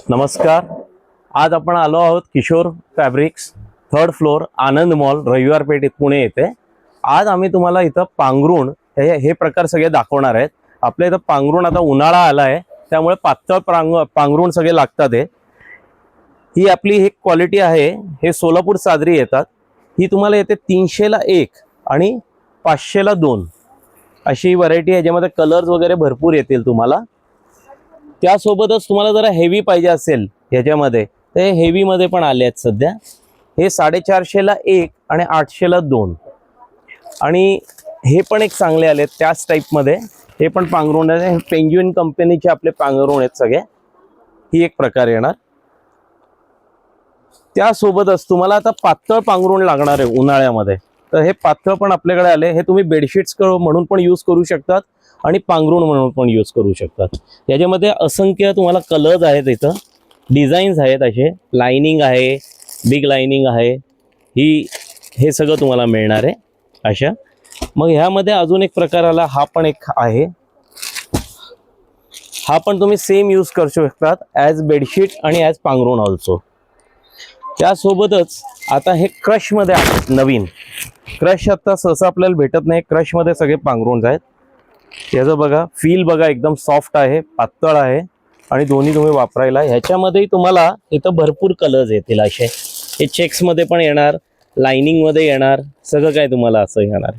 नमस्कार. आज आपण आलो आहोत किशोर फॅब्रिक्स, 3rd फ्लोअर, आनंद मॉल, रविवार पेठ, पुणे येथे. आज आम्ही तुम्हाला इथं पांघरुण हे प्रकार सगळे दाखवणार आहेत. आपल्या इथं पांघरुण आता उन्हाळा आला आहे त्यामुळे पातळ पांघरुण सगळे लागतात. ही आपली एक क्वालिटी आहे. हे सोलापूर सादरी येतात. ही तुम्हाला येते 300 ला 1 आणि 500 ला 2 अशी व्हरायटी आहे, ज्यामध्ये कलर्स वगैरे भरपूर येतील तुम्हाला. त्यासोबतच तुम्हाला जरा हेवी पाहिजे असेल ह्याच्यामध्ये ते हेवी मध्ये पण आले आहेत सध्या. हे 450 ला 1 आणि 800 ला 2 आणि हे पण एक चांगले आले त्याच टाइप मध्ये. हे पण पांघरुण आहे. पेंग्युइन कंपनीचे आपले पांघरुण आहेत सगळे. ही एक प्रकार येणार. त्यासोबतच तुम्हाला आता पातळ पांघरुण लागणार आहे उन्हाळ्यामध्ये, तर हे पातळ पण आपल्याकडे आले. हे तुम्ही बेडशीट्स म्हणून पण यूज करू शकतात आणि पांघरुण म्हणून पण यूज करू शकतात. याच्यामध्ये असंख्य तुम्हाला कलर्स आहेत, इथं डिझाईन्स आहेत, असे लाइनिंग आहे, बिग लाइनिंग आहे, हे सगळं तुम्हाला मिळणार आहे अशा. मग ह्यामध्ये अजून एक प्रकार आला, हा पण एक आहे. हा पण तुम्ही सेम यूज करू शकतात ॲज बेडशीट आणि ॲज पांघरुण ऑल्सो. त्यासोबतच आता हे क्रशमध्ये आहे नवीन. क्रश आता सहसा आपल्याला भेटत नाही. क्रशमध्ये सगळे पांघरुण आहेत. याचं बघा, फील बघा, एकदम सॉफ्ट आहे, पातळ आहे आणि दोन्ही तुम्ही वापरायला. ह्याच्यामध्ये तुम्हाला इथं भरपूर कलर्स येतील असे. हे चेक्समध्ये पण येणार, लाइनिंगमध्ये येणार, सगळं काय तुम्हाला असं येणार.